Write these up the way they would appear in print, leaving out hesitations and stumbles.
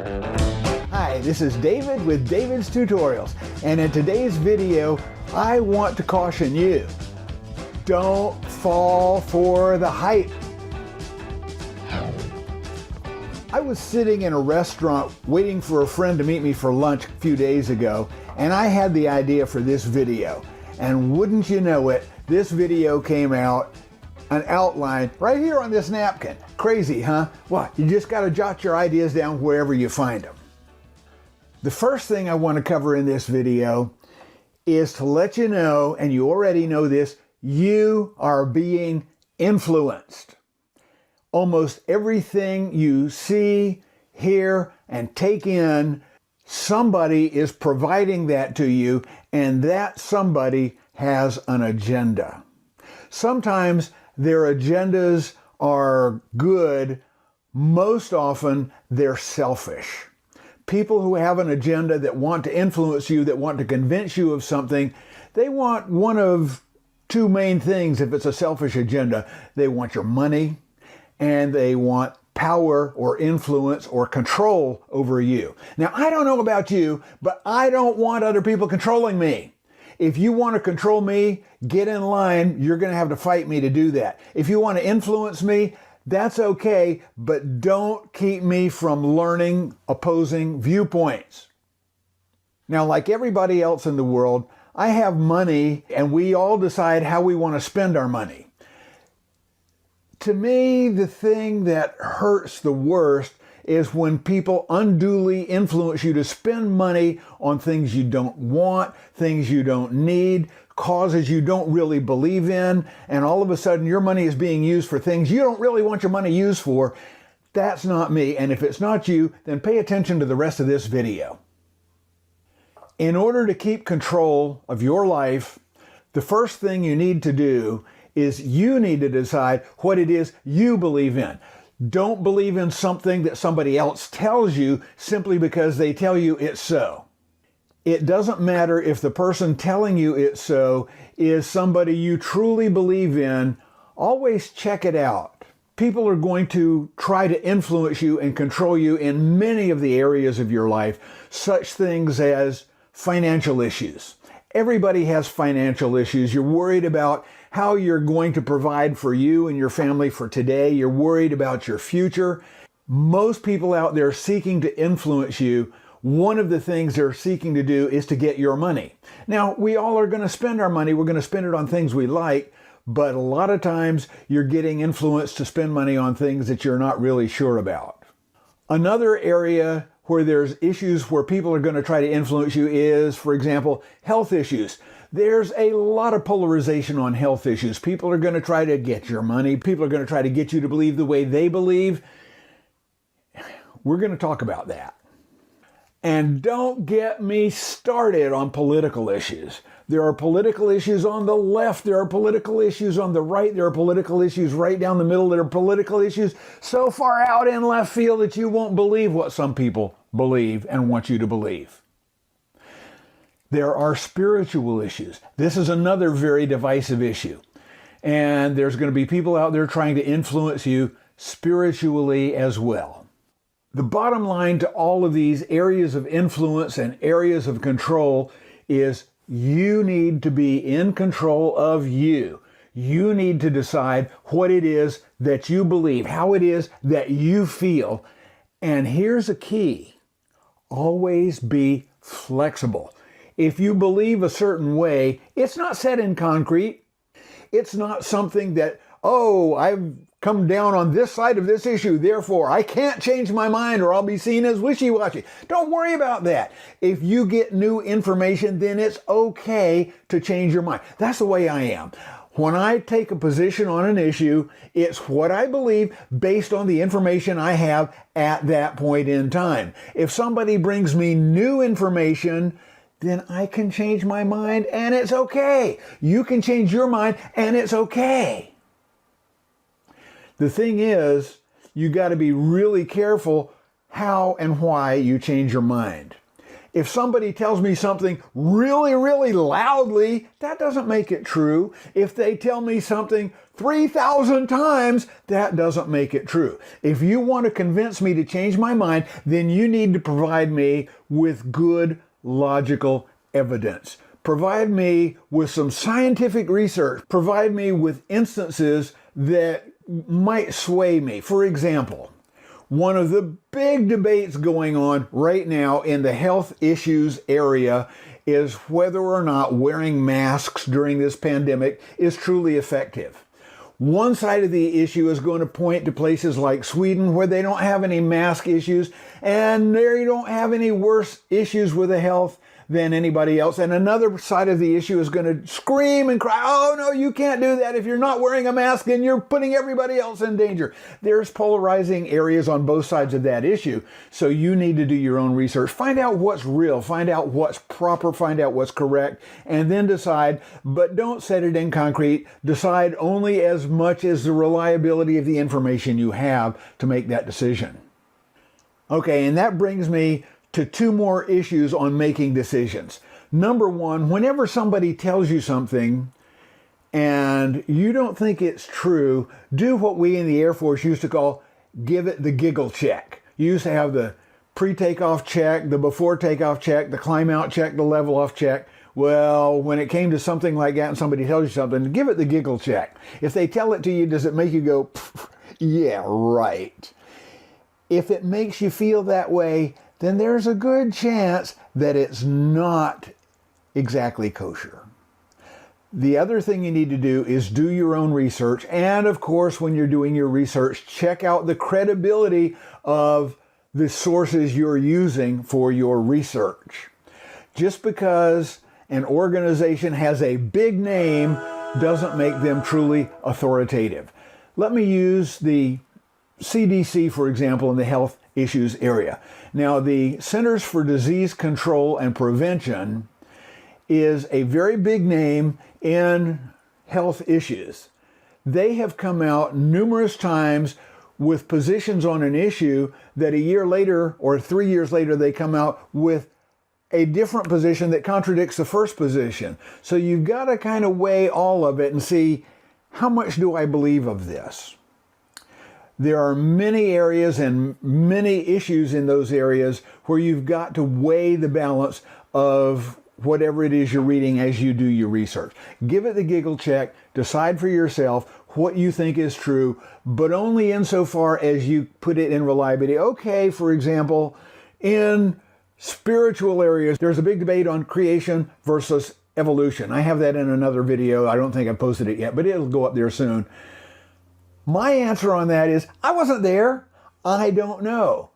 Hi, this is David with David's Tutorials, and in today's video, I want to caution you. Don't fall for the hype. I was sitting in a restaurant waiting for a friend to meet me for lunch a few days ago, and I had the idea for this video. And wouldn't you know it, this video came out, an outline right here on this napkin. Crazy, huh? Well, you just got to jot your ideas down wherever you find them. The first thing I want to cover in this video is to let you know, and you already know this, you are being influenced. Almost everything you see, hear, and take in, somebody is providing that to you, and that somebody has an agenda. Sometimes their agendas are good. Most often, they're selfish. People who have an agenda that want to influence you, that want to convince you of something, they want one of two main things if it's a selfish agenda. They want your money, and they want power or influence or control over you. Now, I don't know about you, but I don't want other people controlling me. If you want to control me, get in line. You're going to have to fight me to do that. If you want to influence me, that's okay, but don't keep me from learning opposing viewpoints. Now, like everybody else in the world, I have money, and we all decide how we want to spend our money. To me, the thing that hurts the worst is when people unduly influence you to spend money on things you don't want, things you don't need, causes you don't really believe in, and all of a sudden your money is being used for things you don't really want your money used for. That's not me, and if it's not you, then pay attention to the rest of this video. In order to keep control of your life, the first thing you need to do is you need to decide what it is you believe in. Don't believe in something that somebody else tells you simply because they tell you it's so. It doesn't matter if the person telling you it's so is somebody you truly believe in. Always check it out. People are going to try to influence you and control you in many of the areas of your life, such things as financial issues. Everybody has financial issues. You're worried about how you're going to provide for you and your family for today. You're worried about your future. Most people out there seeking to influence you, one of the things they're seeking to do is to get your money. Now, we all are going to spend our money. We're going to spend it on things we like, but a lot of times you're getting influenced to spend money on things that you're not really sure about. Another area where there's issues where people are going to try to influence you is, for example, health issues. There's a lot of polarization on health issues. People are going to try to get your money. People are going to try to get you to believe the way they believe. We're going to talk about that. And don't get me started on political issues. There are political issues on the left. There are political issues on the right. There are political issues right down the middle. There are political issues so far out in left field that you won't believe what some people believe and want you to believe. There are spiritual issues. This is another very divisive issue. And there's going to be people out there trying to influence you spiritually as well. The bottom line to all of these areas of influence and areas of control is you need to be in control of you. You need to decide what it is that you believe, how it is that you feel. And here's a key. Always be flexible. If you believe a certain way, it's not set in concrete. It's not something that, oh, I've come down on this side of this issue, therefore I can't change my mind or I'll be seen as wishy-washy. Don't worry about that. If you get new information, then it's okay to change your mind. That's the way I am. When I take a position on an issue, it's what I believe based on the information I have at that point in time. If somebody brings me new information, then I can change my mind and it's okay. You can change your mind and it's okay. The thing is, you got to be really careful how and why you change your mind. If somebody tells me something really, really loudly, that doesn't make it true. If they tell me something 3,000 times, that doesn't make it true. If you want to convince me to change my mind, then you need to provide me with good, logical evidence. Provide me with some scientific research. Provide me with instances that might sway me. For example, one of the big debates going on right now in the health issues area is whether or not wearing masks during this pandemic is truly effective. One side of the issue is going to point to places like Sweden where they don't have any mask issues and they don't have any worse issues with the health than anybody else. And another side of the issue is going to scream and cry, oh no, you can't do that. If you're not wearing a mask, then you're putting everybody else in danger. There's polarizing areas on both sides of that issue. So you need to do your own research. Find out what's real, find out what's proper, find out what's correct, and then decide, but don't set it in concrete. Decide only as much as the reliability of the information you have to make that decision. Okay, and that brings me to two more issues on making decisions. Number one, whenever somebody tells you something and you don't think it's true, do what we in the Air Force used to call give it the giggle check. You used to have the pre-takeoff check, the before takeoff check, the climb out check, the level off check. Well, when it came to something like that and somebody tells you something, give it the giggle check. If they tell it to you, does it make you go, yeah, right? If it makes you feel that way, then there's a good chance that it's not exactly kosher. The other thing you need to do is do your own research. And of course, when you're doing your research, check out the credibility of the sources you're using for your research. Just because an organization has a big name doesn't make them truly authoritative. Let me use the CDC, for example, in the health issues area. Now, the Centers for Disease Control and Prevention is a very big name in health issues. They have come out numerous times with positions on an issue that a year later or 3 years later they come out with a different position that contradicts the first position. So you've got to kind of weigh all of it and see, how much do I believe of this? There are many areas and many issues in those areas where you've got to weigh the balance of whatever it is you're reading as you do your research. Give it the giggle check, decide for yourself what you think is true, but only insofar as you put it in reliability. Okay, for example, in spiritual areas, there's a big debate on creation versus evolution. I have that in another video. I don't think I've posted it yet, but it'll go up there soon. My answer on that is, I wasn't there. I don't know.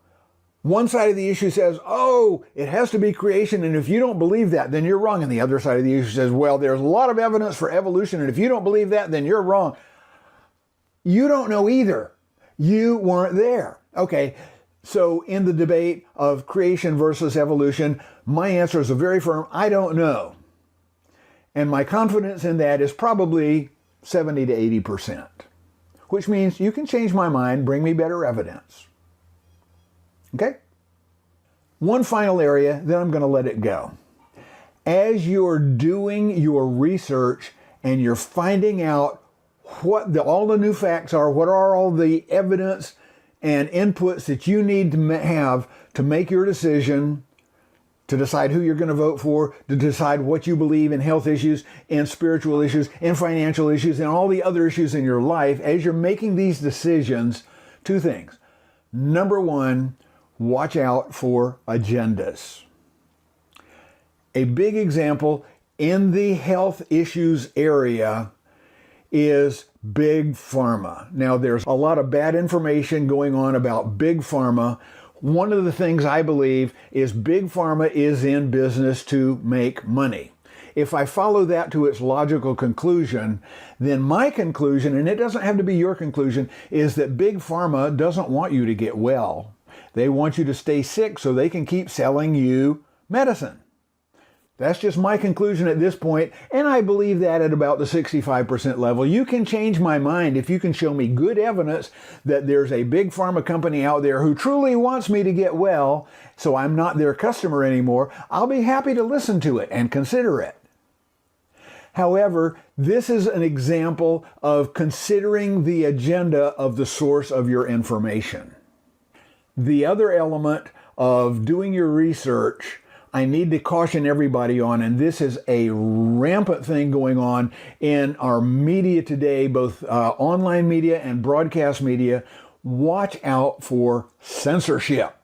One side of the issue says, oh, it has to be creation, and if you don't believe that, then you're wrong. And the other side of the issue says, well, there's a lot of evidence for evolution, and if you don't believe that, then you're wrong. You don't know either. You weren't there. Okay, so in the debate of creation versus evolution, my answer is a very firm, I don't know. And my confidence in that is probably 70 to 80%. Which means you can change my mind, bring me better evidence. Okay? One final area, then I'm going to let it go. As you're doing your research and you're finding out what all the new facts are, what are all the evidence and inputs that you need to have to make your decision, to decide who you're going to vote for, to decide what you believe in health issues, in spiritual issues, in financial issues, and all the other issues in your life, as you're making these decisions, two things. Number one, watch out for agendas. A big example in the health issues area is Big Pharma. Now, there's a lot of bad information going on about Big Pharma. One of the things I believe is Big Pharma is in business to make money. If I follow that to its logical conclusion, then my conclusion, and it doesn't have to be your conclusion, is that Big Pharma doesn't want you to get well. They want you to stay sick so they can keep selling you medicine. That's just my conclusion at this point, and I believe that at about the 65% level. You can change my mind if you can show me good evidence that there's a big pharma company out there who truly wants me to get well, so I'm not their customer anymore. I'll be happy to listen to it and consider it. However, this is an example of considering the agenda of the source of your information. The other element of doing your research I need to caution everybody on, and this is a rampant thing going on in our media today, both online media and broadcast media. Watch out for censorship.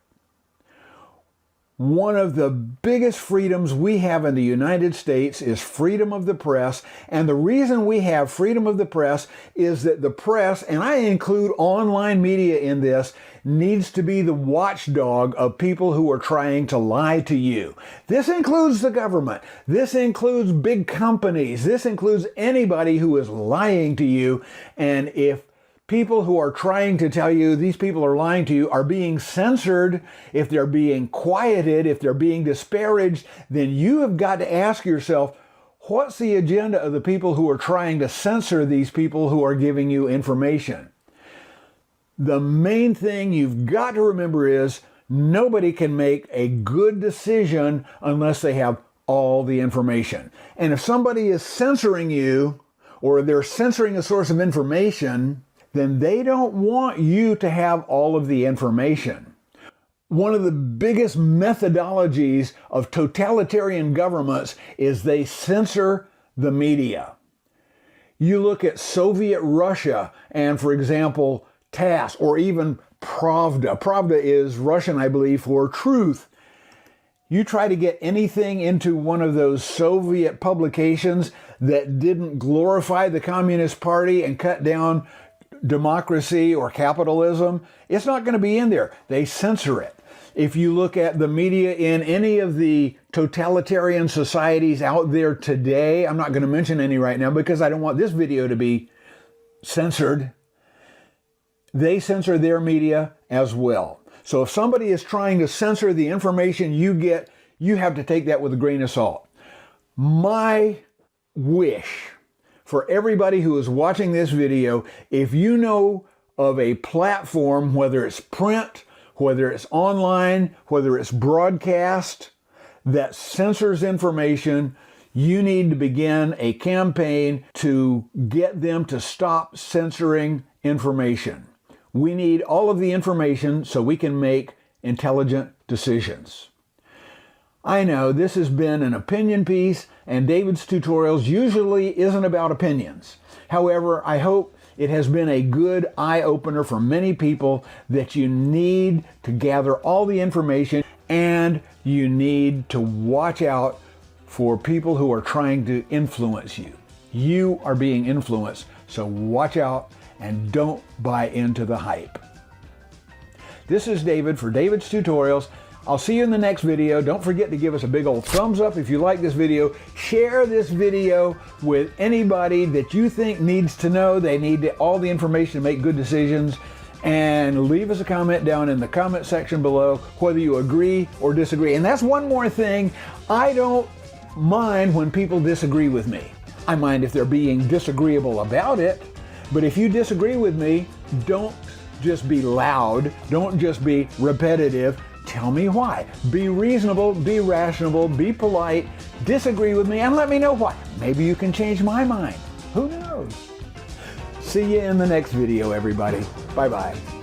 One of the biggest freedoms we have in the United States is freedom of the press, and the reason we have freedom of the press is that the press, and I include online media in this, needs to be the watchdog of people who are trying to lie to you. This includes the government. This includes big companies. This includes anybody who is lying to you, and if people who are trying to tell you these people are lying to you are being censored, if they're being quieted, if they're being disparaged, then you have got to ask yourself, what's the agenda of the people who are trying to censor these people who are giving you information? The main thing you've got to remember is nobody can make a good decision unless they have all the information. And if somebody is censoring you, or they're censoring a source of information, then they don't want you to have all of the information. One of the biggest methodologies of totalitarian governments is they censor the media. You look at Soviet Russia and, for example, TASS, or even Pravda. Pravda is Russian, I believe, for truth. You try to get anything into one of those Soviet publications that didn't glorify the Communist Party and cut down democracy or capitalism, it's not going to be in there. They censor it. If you look at the media in any of the totalitarian societies out there today, I'm not going to mention any right now because I don't want this video to be censored. They censor their media as well. So if somebody is trying to censor the information you get, you have to take that with a grain of salt. My wish for everybody who is watching this video, if you know of a platform, whether it's print, whether it's online, whether it's broadcast, that censors information, you need to begin a campaign to get them to stop censoring information. We need all of the information so we can make intelligent decisions. I know this has been an opinion piece, and David's tutorials usually isn't about opinions. However, I hope it has been a good eye-opener for many people that you need to gather all the information, and you need to watch out for people who are trying to influence you. You are being influenced, so watch out and don't buy into the hype. This is David for David's Tutorials. I'll see you in the next video. Don't forget to give us a big old thumbs up if you like this video. Share this video with anybody that you think needs to know. They need all the information to make good decisions. And leave us a comment down in the comment section below, whether you agree or disagree. And that's one more thing. I don't mind when people disagree with me. I mind if they're being disagreeable about it. But if you disagree with me, don't just be loud. Don't just be repetitive. Tell me why. Be reasonable, be rational, be polite, disagree with me, and let me know why. Maybe you can change my mind. Who knows? See you in the next video, everybody. Bye-bye.